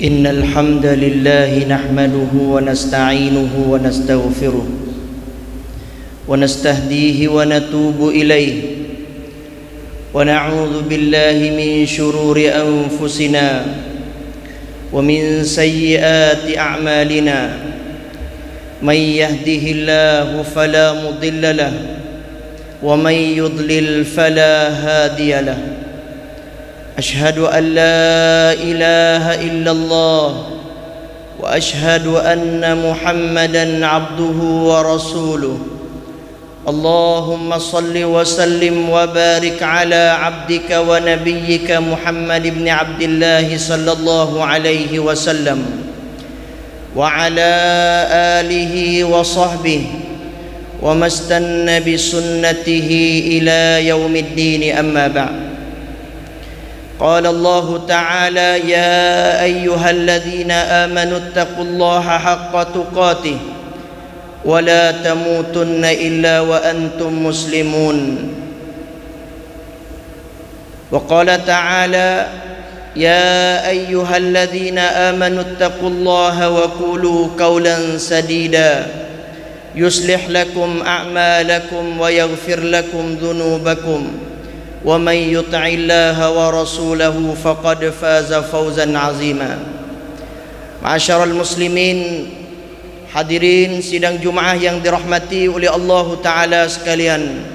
إن الحمد لله نحمده ونستعينه ونستغفره ونستهديه ونتوب إليه ونعوذ بالله من شرور أنفسنا ومن سيئات أعمالنا من يهده الله فلا مضل له ومن يضلل فلا هادي له أشهد أن لا إله إلا الله وأشهد أن محمدًا عبده ورسوله اللهم صل وسلم وبارك على عبدك ونبيك محمد بن عبد الله صلى الله عليه وسلم وعلى آله وصحبه وما استنى بسنته إلى يوم الدين أما بعد قال الله تعالى يا أيها الذين آمنوا اتقوا الله حق تقاته ولا تموتن إلا وأنتم مسلمون وقال تعالى يا أيها الذين آمنوا اتقوا الله وقولوا قولا سديدا يصلح لكم أعمالكم ويغفر لكم ذنوبكم ومن يطع الله ورسوله فقد فاز فوزا عظيما. Ma'asyiral muslimin, hadirin sidang Jumaah yang dirahmati oleh Allah Ta'ala sekalian,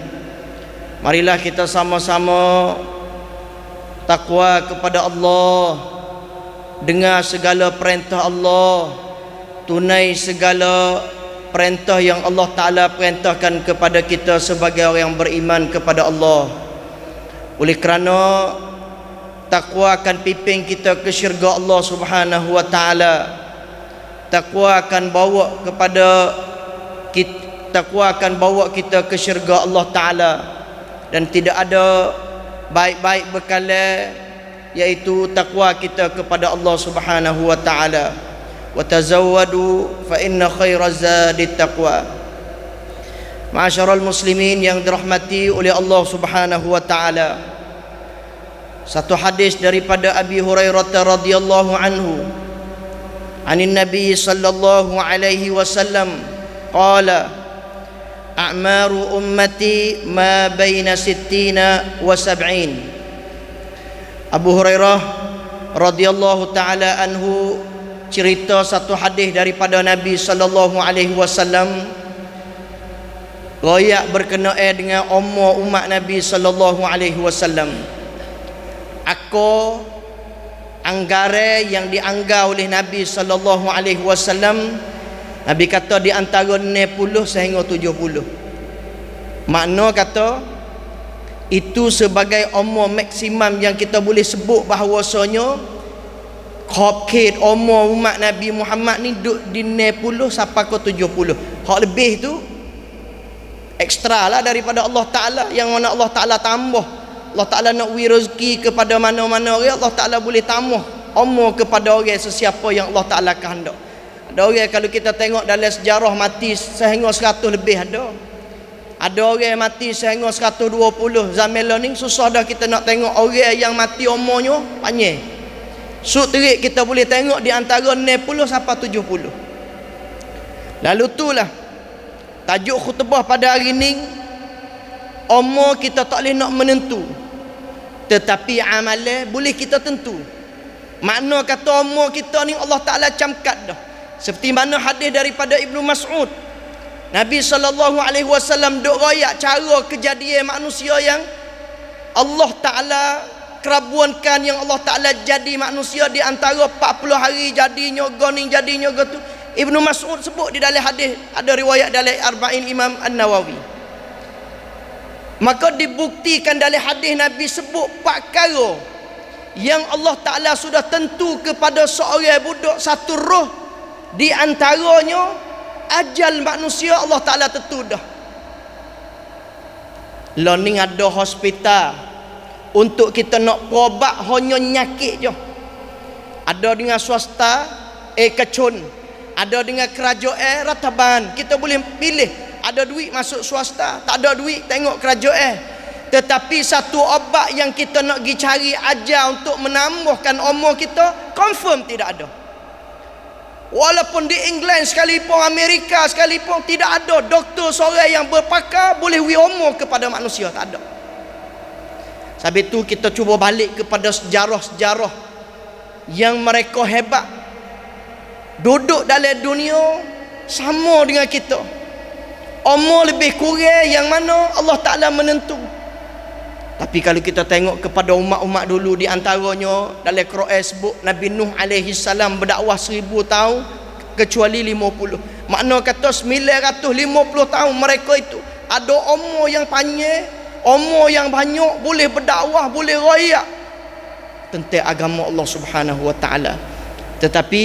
marilah kita sama-sama takwa kepada Allah, dengar segala perintah Allah, tunai segala perintah yang Allah Ta'ala perintahkan kepada kita sebagai orang yang beriman kepada Allah. Oleh kerana takwa akan pimpin kita ke syurga Allah Subhanahu wa taala. Takwa akan bawa kita ke syurga Allah Taala, dan tidak ada baik-baik bekalan iaitu takwa kita kepada Allah Subhanahu wa taala. Wa tazawwadu fa inna khairaz zadit taqwa. Ma'asyiral muslimin yang dirahmati oleh Allah Subhanahu wa taala, satu hadis daripada Abi Hurairah radhiyallahu anhu anin Nabi sallallahu alaihi wasallam qala a'maru ummati ma baina sittina wa sab'in. Abu Hurairah radhiyallahu taala anhu cerita satu hadis daripada Nabi sallallahu alaihi wasallam royak berkenaan dengan umur umat Nabi sallallahu alaihi wasallam. Aku anggaran yang dianggar oleh Nabi sallallahu alaihi wasallam, Nabi kata di antara 60 sehingga 70. Makna kata itu sebagai umur maksimum yang kita boleh sebut bahawasanya khobkit umur umat Nabi Muhammad ni duduk di 60 sampai ke 70. Hak lebih tu ekstra lah daripada Allah Ta'ala, yang mana Allah Ta'ala tambah. Allah Ta'ala nak beri rezeki kepada mana-mana orang, Allah Ta'ala boleh tambah umur kepada orang sesiapa yang Allah Ta'ala kehendak. Ada orang kalau kita tengok dalam sejarah mati sehingga 100 lebih ada. Ada orang mati sehingga 120. Zaman ni susah dah kita nak tengok orang yang mati umurnya panjang. Terik kita boleh tengok di antara 60 sampai 70. Lalu itulah tajuk khutbah pada hari ini, umur kita tak boleh nak menentu, tetapi amalan boleh kita tentu. Makna kata umur kita ni Allah Ta'ala camkat dah. Seperti mana hadis daripada Ibnu Mas'ud, Nabi SAW duk royak cara kejadian manusia yang Allah Ta'ala kerabuankan, yang Allah Ta'ala jadi manusia di antara 40 hari jadinya goni jadinya gitu. Ibnu Mas'ud sebut di dalam hadis, ada riwayat dalam Arba'in Imam An-Nawawi. Maka dibuktikan dalam hadis Nabi sebut 4 perkara yang Allah Ta'ala sudah tentu kepada seorang budak satu roh. Di antaranya ajal manusia Allah Ta'ala tentu dah. Learning ada hospital untuk kita nak berobat hanya nyakit je. Ada dengan swasta kecun, ada dengan kerajaan rataban. Kita boleh pilih, ada duit masuk swasta, tak ada duit tengok kerajaan. Tetapi satu obat yang kita nak pergi cari ajar untuk menambahkan umur kita, confirm tidak ada. Walaupun di England sekalipun, Amerika sekalipun, tidak ada doktor seorang yang berpakar boleh beri umur kepada manusia, tak ada. Sebab itu kita cuba balik kepada sejarah-sejarah yang mereka hebat, duduk dalam dunia sama dengan kita, umur lebih kurang yang mana Allah Ta'ala menentu. Tapi kalau kita tengok kepada umat-umat dulu, di antaranya dalam Quran sebut Nabi Nuh alaihi salam berdakwah 1000 tahun kecuali 50. Makna kata 950 tahun mereka itu ada umur yang panjang, umur yang banyak, boleh berdakwah, boleh royak tentang agama Allah Subhanahu wa taala. Tetapi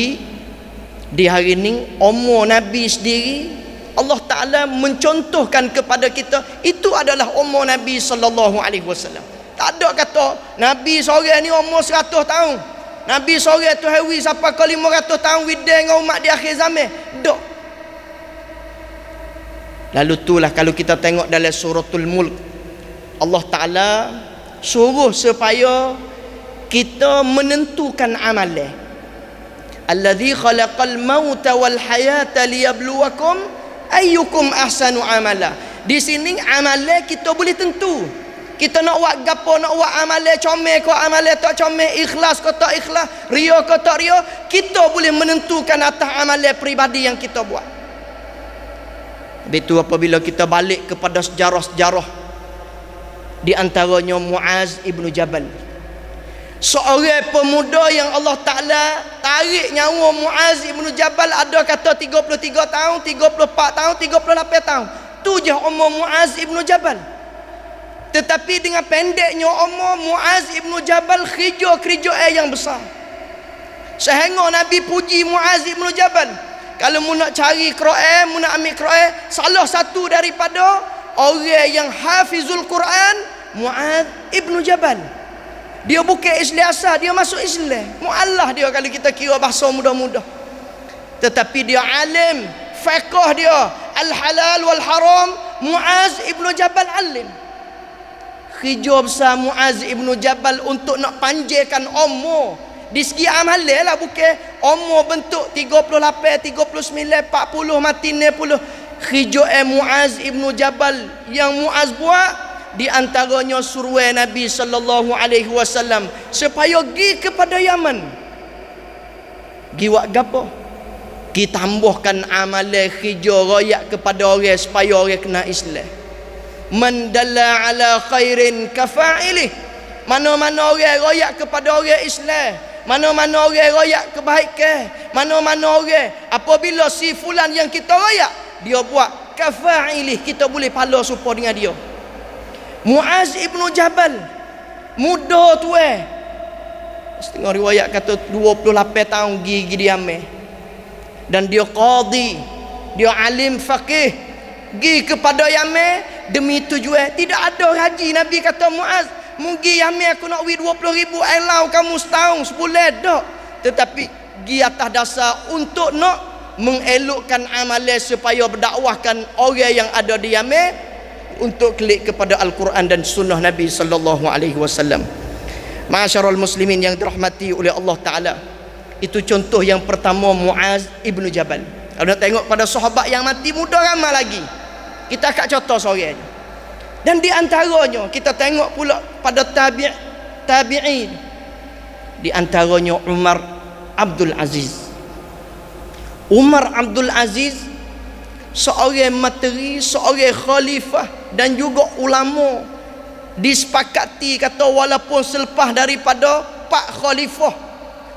di hari ini umur Nabi sendiri Allah Ta'ala mencontohkan kepada kita, itu adalah umur Nabi sallallahu alaihi wasallam. Tak ada kata Nabi seorang ni umur 100 tahun, Nabi seorang tu hawi sampai ke 500 tahun widang dengan umat di akhir zaman. Tak. Lalu itulah kalau kita tengok dalam suratul Mulk, Allah Ta'ala suruh supaya kita menentukan amalan. Alladzi khalaqal mauta wal hayata liyabluwakum ayyukum ahsanu amala. Di sini amalan kita boleh tentu. Kita nak buat gapo, nak buat amalan comel ke amalan tak comel, ikhlas ke tak ikhlas, ria ke tak ria, kita boleh menentukan atas amalan peribadi yang kita buat. Betul apabila kita balik kepada sejarah-sejarah, di antaranya Muaz ibnu Jabal, seorang pemuda yang Allah Ta'ala tarik nyawa Muaz ibnu Jabal, ada kata 33 tahun, 34 tahun, 38 tahun. Tu je umur Muaz ibnu Jabal. Tetapi dengan pendeknya umur Muaz ibnu Jabal, kerja yang besar. Sehingga Nabi puji Muaz ibnu Jabal. Kalau mu nak cari Quran, mu nak ambil Quran, salah satu daripada orang yang hafizul Quran, Muaz ibnu Jabal. Dia bukan Islam asal, dia masuk Islam. Mu'allah dia kalau kita kira bahasa mudah-mudah. Tetapi dia alim, fiqh dia, al-halal wal haram, Muaz ibnu Jabal alim. Kerja besar Muaz ibnu Jabal untuk nak panjangkan umur. Di segi amalan lah, bukan umur bentuk 38, 39, 40, mati 60. Kerja Muaz ibnu Jabal yang Muaz buat, di antaranya suruh Nabi sallallahu alaihi wasallam supaya pergi kepada Yaman. Pergi buat gapo? Pergi tambahkan amalan kerja royak kepada orang supaya orang kena Islam. Man dalla ala khairin kafa'ilih. Mana-mana orang royak kepada orang Islam, mana-mana orang royak kebaikan, mana-mana orang apabila si fulan yang kita royak dia buat kafa'ilih, kita boleh pahala serupa dengan dia. Muaz ibnu Jabal muda tu setengah riwayat kata 28 tahun gigi dia ambil, dan dia qadi, dia alim faqih, pergi kepada Yaman demi tujuan. Tidak ada haji. Nabi kata Muaz, mugi Yaman aku nak 20,000 allow kamu setahun sebulan dak. Tetapi pergi atas dasar untuk nak mengelokkan amalan supaya berdakwahkan orang yang ada di Yaman untuk klik kepada Al-Quran dan sunnah Nabi sallallahu alaihi wasallam. Ma'asyiral muslimin yang dirahmati oleh Allah Ta'ala, itu contoh yang pertama Muaz ibnu Jabal. Kalau nak tengok pada sahabat yang mati muda ramai lagi, kita akan contoh seorang. Dan di antaranya kita tengok pula pada tabi'in, di antaranya Umar Abdul Aziz. Umar Abdul Aziz seorang materi, seorang khalifah dan juga ulama. Disepakati kata walaupun selepas daripada Pak Khalifah,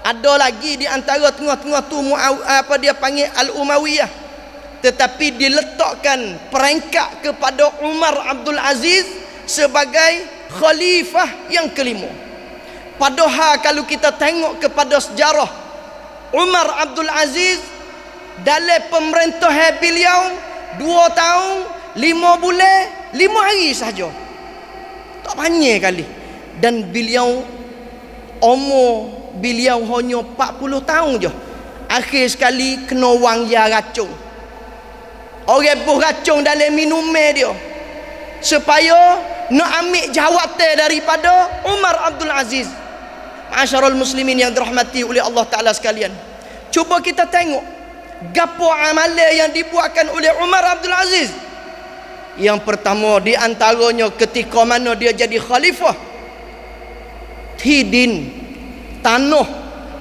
ada lagi di antara tengah-tengah tu apa dia panggil Al-Umayyah, tetapi diletakkan peringkat kepada Umar Abdul Aziz sebagai khalifah yang kelima. Padahal kalau kita tengok kepada sejarah, Umar Abdul Aziz dalam pemerintahan beliau 2 tahun 5 bulan 5 hari sahaja, tak banyak kali. Dan beliau umur beliau hanya 40 tahun je. Akhir sekali kena wang ya racun. Orang buh racun dalam minuman dia supaya nak ambil jawatan daripada Umar Abdul Aziz. Ma'asyarul muslimin yang dirahmati oleh Allah Ta'ala sekalian, cuba kita tengok gapo amalan yang dibuatkan oleh Umar Abdul Aziz. Yang pertama di antaranya ketika mana dia jadi khalifah, tidin, tanah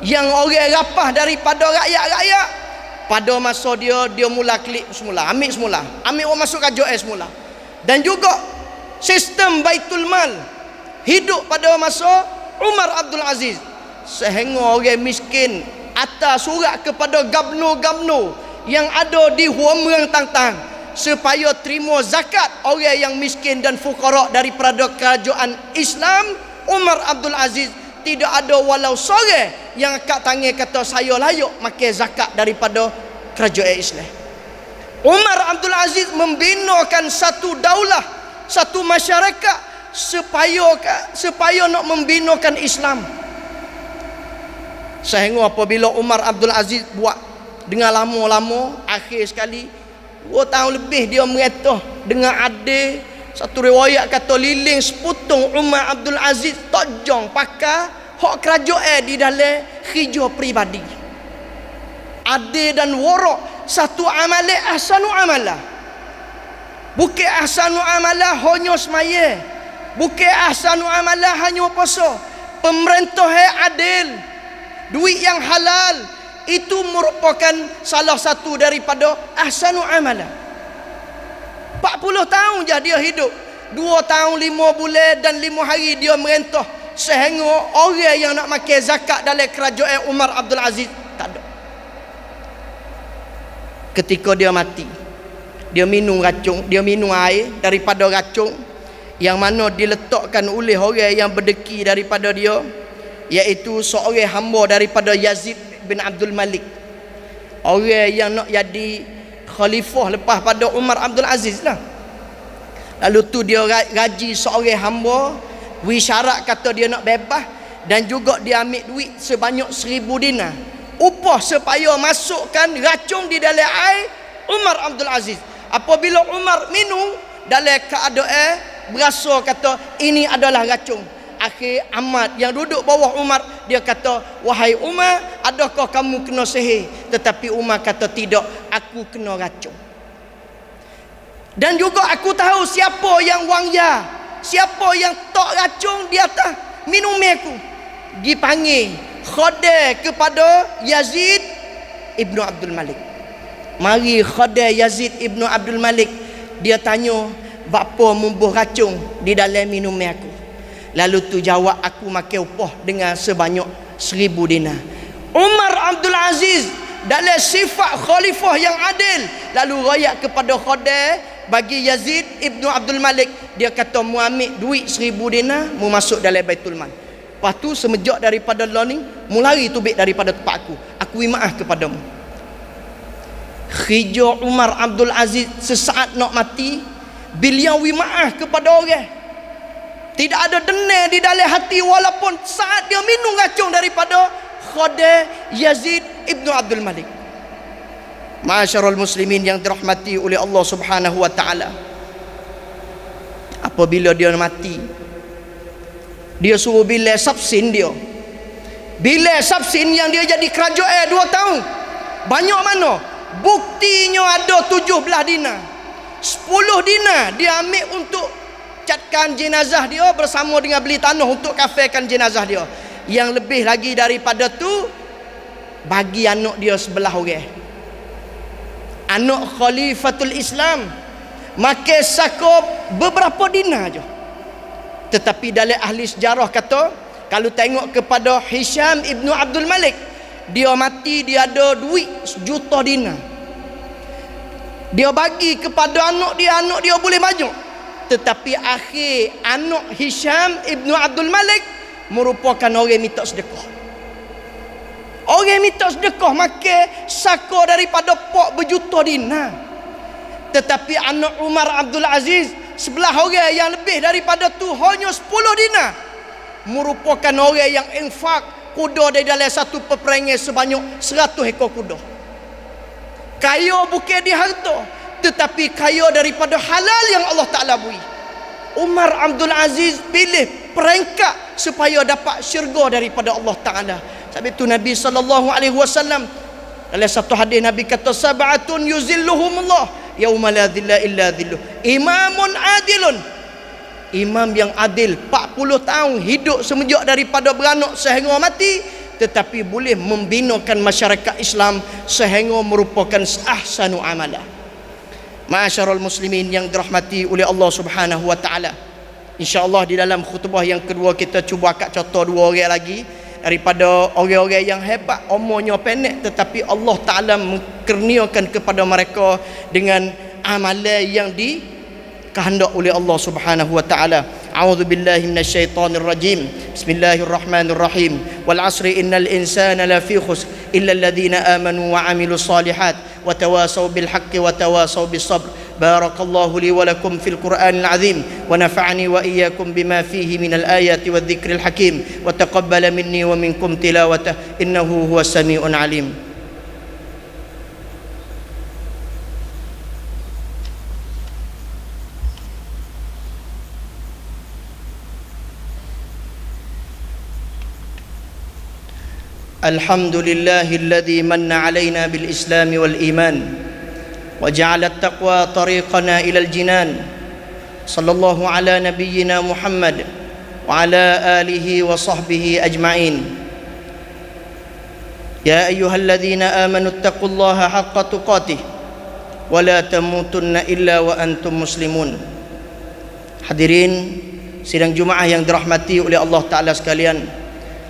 yang orang rapah daripada rakyat-rakyat, pada masa dia mula klik semula, ambil orang masuk kerajaan semula. Dan juga sistem Baitul Mal hidup pada masa Umar Abdul Aziz, sehingga orang miskin atas surat kepada gabno-gabno yang ada di Huamrang Tangtang supaya terima zakat orang yang miskin dan fukara daripada kerajaan Islam. Umar Abdul Aziz tidak ada walau seorang yang angkat tangan kata saya layak makan zakat daripada kerajaan Islam. Umar Abdul Aziz membinakan satu daulah, satu masyarakat supaya nak membinakan Islam. Sehingga apabila Umar Abdul Aziz buat dengan lama-lama, akhir sekali 2 tahun lebih dia merintah dengan adil. Satu riwayat kata liling seputung Umar Abdul Aziz tojong pakai hak kerajaan di dalam khijau peribadi. Adil dan warak satu amalan ahsanu amalah. Bukan ahsanu amalah hanya semaya, bukan ahsanu amalah hanya puasa. Pemerintah yang adil, duit yang halal, itu merupakan salah satu daripada ahsanu amalah. 40 tahun je dia hidup, 2 tahun 5 bulan dan 5 hari dia merintah, sehingga orang yang nak makan zakat dalam kerajaan Umar Abdul Aziz tak ada. Ketika dia mati, dia minum racun, dia minum air daripada racun yang mana diletakkan oleh orang yang berdeki daripada dia, iaitu seorang hamba daripada Yazid bin Abdul Malik, orang yang nak jadi khalifah lepas pada Umar Abdul Aziz lah. Lalu tu dia gaji seorang hamba, wisyarat kata dia nak bebas, dan juga dia ambil duit sebanyak 1000 dinar upah supaya masukkan racun di dalam air Umar Abdul Aziz. Apabila Umar minum, dalam keadaan berasa kata ini adalah racun, akhir Ahmad yang duduk bawah Umar, dia kata, wahai Umar, adakah kamu kena sihir? Tetapi Umar kata, tidak, aku kena racun. Dan juga aku tahu siapa yang wangya, siapa yang tok racun di atas minum aku. Dipanggil khadim kepada Yazid Ibnu Abdul Malik. Mari khadim Yazid Ibnu Abdul Malik, dia tanya, bapa membuh racun di dalam minum aku? Lalu tu jawab, aku makan upah dengan sebanyak 1000 dinar. Umar Abdul Aziz dalam sifat khalifah yang adil, lalu rakyat kepada khadim bagi Yazid Ibnu Abdul Malik, dia kata mu ambil duit 1000 dinar, mu masuk dalam Baitul Mal. Lepas tu semenjak daripada learning, mu lari tubik daripada tempat aku maaf kepadamu. Khijau Umar Abdul Aziz sesaat nak mati, beliau maaf kepada orang. Tidak ada dendam di dalam hati walaupun saat dia minum racun daripada khadim Yazid Ibnu Abdul Malik. Ma'asyarul muslimin yang dirahmati oleh Allah Subhanahu wa taala, apabila dia mati, dia suruh bilai sabsin dia. Bilai sabsin yang dia jadi kerajaan 2 tahun. Banyak mana? Buktinya ada 17 dinar. 10 dinar dia ambil untuk catkan jenazah dia bersama dengan beli tanah untuk kafirkan jenazah dia. Yang lebih lagi daripada tu, bagi anak dia sebelah orang, anak Khalifatul Islam, makan sakop beberapa dinar je. Tetapi dalam ahli sejarah kata, kalau tengok kepada Hisham Ibnu Abdul Malik, dia mati dia ada duit 1 juta dinar, dia bagi kepada anak dia boleh banyak. Tetapi akhir anak Hisham Ibnu Abdul Malik merupakan orang minta sedekah. Orang minta sedekah makan sako daripada pok berjuta dinar. Tetapi anak Umar Abdul Aziz sebelah orang yang lebih daripada tu hanya 10 dinar, merupakan orang yang infak kuda di dalam satu peperangan sebanyak 100 ekor kuda. Kaya bukan di harta, tetapi kaya daripada halal yang Allah Ta'ala beri. Umar Abdul Aziz pilih peringkat supaya dapat syurga daripada Allah Ta'ala. Sebab itu Nabi SAW dalam satu hadis Nabi kata, sab'atun yuzilluhumullah yauma la dhilla illa dhilluh. Imamun adilun, imam yang adil, 40 tahun hidup semenjak daripada beranak sehingga mati, tetapi boleh membinakan masyarakat Islam sehingga merupakan ahsanu amalah. Ma'asyarul muslimin yang dirahmati oleh Allah Subhanahu wa taala. Insya-Allah di dalam khutbah yang kedua kita cuba akak contoh dua orang lagi daripada orang-orang yang hebat, umurnya pendek tetapi Allah Taala mengkurniakan kepada mereka dengan amalan yang dikehendak oleh Allah Subhanahu wa taala. A'udzu billahi minasyaitonir rajim. Bismillahirrahmanirrahim. Wal 'asri innal insana lafi khusr illa alladhina amanu wa 'amilus solihat wa tawasaw bil haqqi wa tawasaw bis sabr. Barakallahu li wa lakum fil Qur'anil 'azim wa nafa'ani wa iyyakum bima fihi minal ayati wadh-dhikril hakim wa taqabbala minni wa minkum tilawatah innahu huwas sami'un 'alim. Alhamdulillahilladzi manna 'alaina bil Islam wal iman wa ja'ala at-taqwa tariqana ilal jinan. Sallallahu ala nabiyyina Muhammad wa ala alihi wa sahbihi ajma'in. Ya ayyuhalladzina amanu taqullaha haqqa tuqatih wa la tamutunna illa wa antum muslimun. Hadirin sidang Jumaah yang dirahmati oleh Allah Ta'ala sekalian,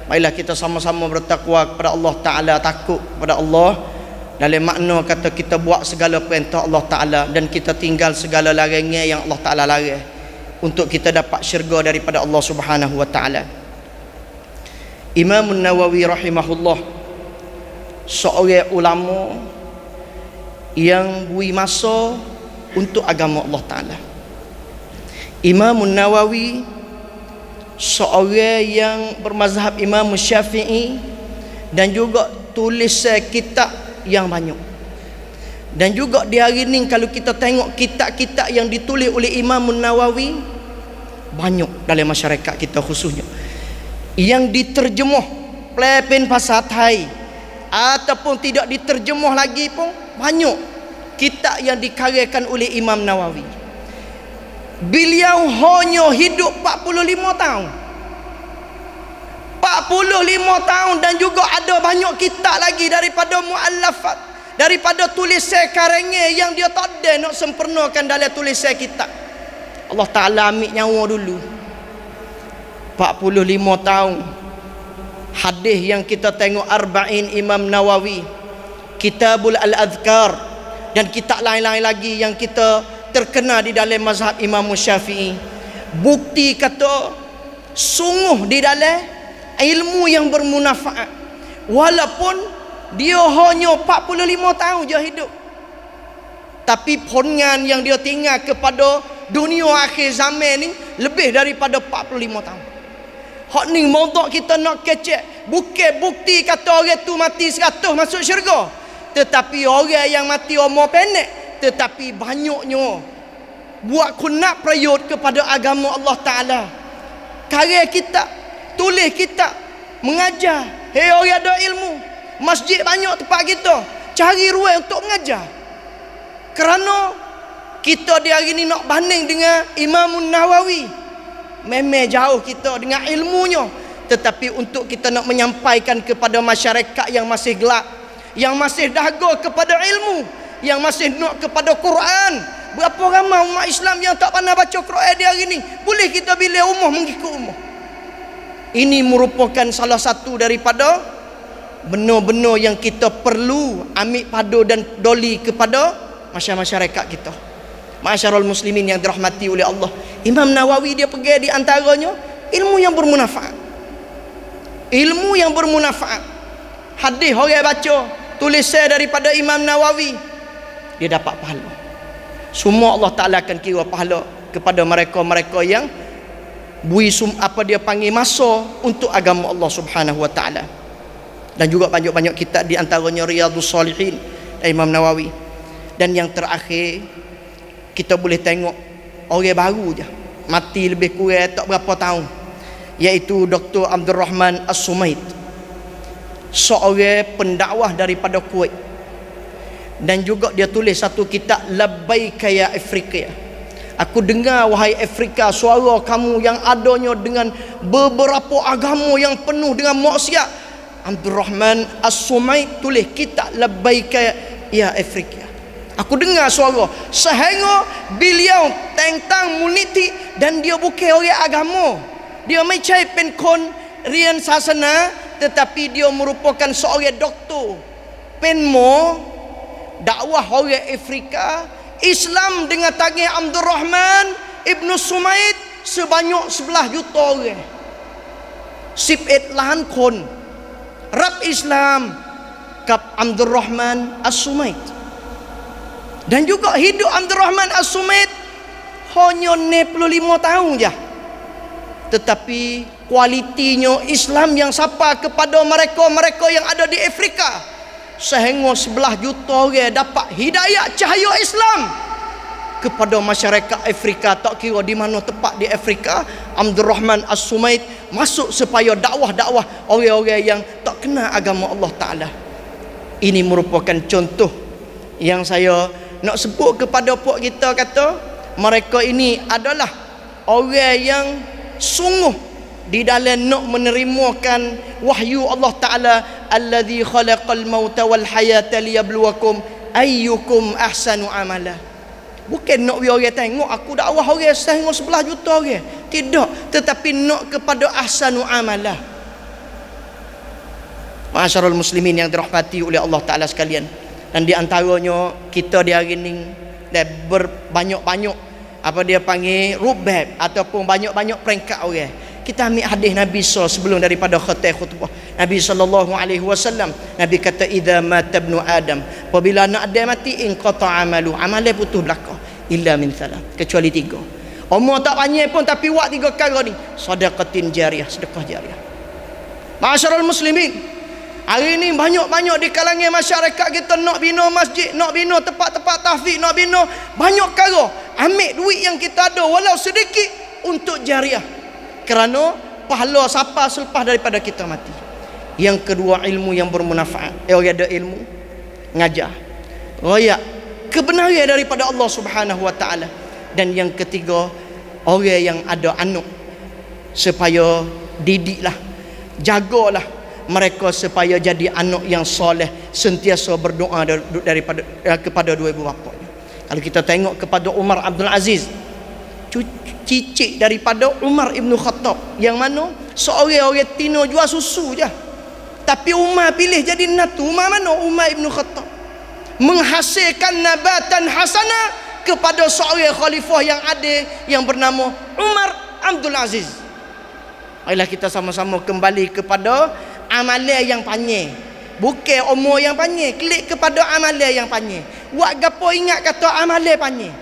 marilah kita sama-sama bertakwa kepada Allah Ta'ala, takut kepada Allah dalam makna kata kita buat segala perintah Allah Ta'ala dan kita tinggal segala larangan yang Allah Ta'ala larang untuk kita dapat syurga daripada Allah Subhanahu wa Ta'ala. Imam Nawawi rahimahullah seorang ulama yang beri masa untuk agama Allah Ta'ala. Imam Nawawi seorang yang bermazhab Imam Syafi'i dan juga tulis kitab yang banyak. Dan juga di hari ni kalau kita tengok kitab-kitab yang ditulis oleh Imam Nawawi banyak dalam masyarakat kita khususnya yang diterjemah pelepen bahasa Thai ataupun tidak diterjemah lagi pun banyak kitab yang dikaryakan oleh Imam Nawawi. Beliau hanya hidup 45 tahun 45 tahun dan juga ada banyak kitab lagi daripada muallafat, daripada tulisan karangan yang dia tak ada nak sempurnakan dalam tulisan kitab. Allah Ta'ala ambil nyawa dulu 45 tahun. Hadis yang kita tengok Arba'in Imam Nawawi, Kitabul Al-Adhkar dan kitab lain-lain lagi yang kita terkena di dalam mazhab Imam Syafi'i, bukti kata sungguh di dalam ilmu yang bermanfaat walaupun dia hanya 45 tahun je hidup, tapi pongan yang dia tinggal kepada dunia akhir zaman ni lebih daripada 45 tahun. Hak ni modok kita nak kecek, bukan bukti kata orang tu mati 100 masuk syurga, tetapi orang yang mati umur pendek tetapi banyaknya buat kunat prayut kepada agama Allah Ta'ala. Karya kitab, tulis kitab, mengajar. Hei orang ada ilmu, masjid banyak tempat kita, cari ruang untuk mengajar. Kerana kita di hari ni nak banding dengan Imam Nawawi, memang jauh kita dengan ilmunya, tetapi untuk kita nak menyampaikan kepada masyarakat yang masih gelap, yang masih dahaga kepada ilmu, yang masih nak kepada Quran. Berapa ramai umat Islam yang tak pernah baca Quran di hari ni? Boleh kita bila umur mengikut umur. Ini merupakan salah satu daripada benar-benar yang kita perlu ambil padu dan doli kepada masyarakat kita. Masyarul muslimin yang dirahmati oleh Allah, Imam Nawawi dia pergi di antaranya ilmu yang bermanfaat. Ilmu yang bermanfaat. Hadis orang baca, tulisan daripada Imam Nawawi, dia dapat pahala. Semua Allah Ta'ala akan kira pahala kepada mereka-mereka yang bui apa dia panggil masa untuk agama Allah Subhanahu wa Ta'ala. Dan juga banyak-banyak kitab di antaranya Riyadhus Shalihin Imam Nawawi. Dan yang terakhir kita boleh tengok orang baru je, mati lebih kurang tak berapa tahun, iaitu Dr. Abdul Rahman As-Sumaid, seorang pendakwah daripada Kuwait, dan juga dia tulis satu kitab Labbaika ya Afrika. Aku dengar wahai Afrika suara kamu yang adanya dengan beberapa agama yang penuh dengan maksiat. Abdul Rahman As-Sumaid tulis kitab Labbaika ya Afrika. Aku dengar suara sehingga beliau tentang muniti, dan dia bukan orang agama, dia mencari penkon rian sasana, tetapi dia merupakan seorang doktor penmo dakwah orang Afrika Islam dengan tangan Abdul Rahman Ibn Sumaid sebanyak 11 juta orang, 11 lahan kon rap Islam kap Abdul Rahman As-Sumaid. Dan juga hidup Abdul Rahman As-Sumaid hanya 65 tahun je, tetapi kualitinya Islam yang sapa kepada mereka yang ada di Afrika, sehingga 11 juta orang dapat hidayah cahaya Islam kepada masyarakat Afrika. Tak kira di mana tempat di Afrika, Abdul Rahman As-Sumaid masuk supaya dakwah-dakwah orang-orang yang tak kenal agama Allah Ta'ala. Ini merupakan contoh yang saya nak sebut kepada puak kita, kata mereka ini adalah orang yang sungguh di dalam nak menerimakan wahyu Allah Ta'ala, alladzi khalaqal mauta wal hayata liyabluwakum ayyukum ahsanu amala. Bukan nak orang tengok aku dakwah orang sehingga 11 juta orang, tidak, tetapi nak kepada ahsanu amala. Ma'asyarul muslimin yang dirahmati oleh Allah Ta'ala sekalian, dan di antaranya kita di hari ini berbanyak-banyak apa dia panggil rubab ataupun banyak-banyak peringkat orang. Kita ambil hadis Nabi SAW sebelum daripada khutbah Nabi SAW. Nabi kata idza mata ibnu Adam, apabila anak Adam mati, inqata amalu, amalan putus belaka, illa min thalath, kecuali 3. Umur tak panjang pun tapi buat 3 perkara ni, sedekatin jariah, sedekah jariah. Ma'asyarul muslimin, hari ini banyak-banyak di kalangan masyarakat kita nak bina masjid, nak bina tempat-tempat tahfiz, nak bina banyak perkara. Ambil duit yang kita ada walau sedikit untuk jariah, kerana pahala siapa selepas daripada kita mati. Yang kedua, ilmu yang bermanfaat. Orang ada ilmu ngajar, royak kebenaran daripada Allah Subhanahu wa taala. Dan yang ketiga, orang yang ada anak, supaya didiklah, jagalah mereka supaya jadi anak yang soleh, sentiasa berdoa daripada kepada dua ibu bapanya. Kalau kita tengok kepada Umar Abdul Aziz, cicit daripada Umar Ibn Khattab, yang mana seorang tino jual susu je, tapi Umar pilih jadi natu. Umar mana? Umar Ibn Khattab menghasilkan nabatan hasanah kepada seorang khalifah yang adil yang bernama Umar Abdul Aziz. Marilah kita sama-sama kembali kepada amalan yang panjang, bukan umur yang panjang. Klik kepada amalan yang panjang. Buat gapo ingat kata amalan panjang,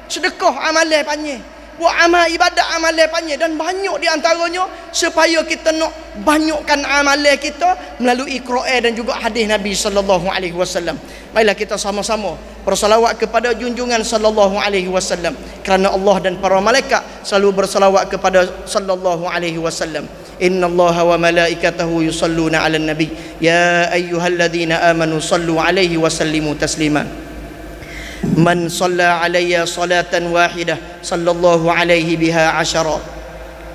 sedekah amalan panjang, buat amal ibadat amalan panjang. Dan banyak di antaranya supaya kita nak banyakkan amalan kita melalui Quran dan juga hadis Nabi sallallahu alaihi wasallam. Marilah kita sama-sama bersalawat kepada junjungan sallallahu alaihi wasallam, kerana Allah dan para malaikat selalu bersalawat kepada sallallahu alaihi wasallam. Inna Allaha wa malaikatahu yusalluna 'alan nabi ya ayyuhalladzina amanu sallu 'alaihi wa sallimu taslima. Man shalla 'alayya salatan wahidah sallallahu 'alaihi biha 'ashara.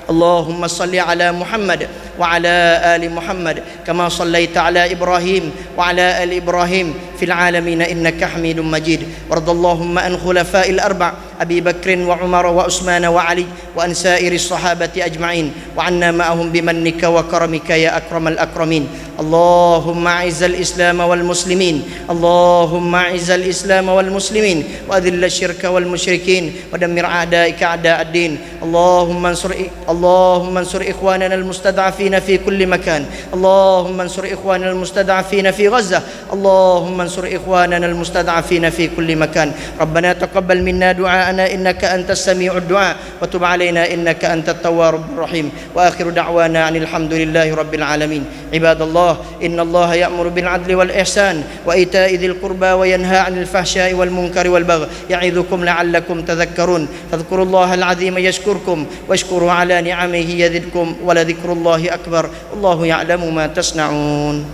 Allahumma salli ala Muhammad wa ala ali Muhammad kama sallaita ala Ibrahim wa ala ali Ibrahim fil alamin innaka Hamidum Majid. Wardallahumma an khulafa'il arba' Abi Bakrin wa Umar wa Utsman wa Ali wa an sa'iris sahabati ajma'in wa anna ma'ahum bimannika wa karamika ya akramal akramin. Allahumma a'izzal Islam wal muslimin, Allahumma a'izzal Islam wal muslimin wa adhill asyirka wal musyrikin wa dammir a'da'ika a'da'ad din. Allahumma ansur ikhwanana al mustad'afin المستضعفين في كل مكان. اللهم انصر إخواننا المستضعفين في غزة. اللهم انصر إخواننا المستضعفين في كل مكان. ربنا تقبل منا دعاءنا إنك أنت السميع الدعاء وتب علينا إنك أنت التواب الرحيم. وآخر دعوانا أن الحمد لله رب العالمين. عباد الله، إن الله يأمر بالعدل والإحسان وإيتاء ذي القربى وينهى عن الفحشاء والمنكر والبغي يعظكم لعلكم تذكرون. فاذكروا الله العظيم يشكركم واشكروا على نعمه يزدكم ولذكر الله أكبر. الله يعلم ما تصنعون.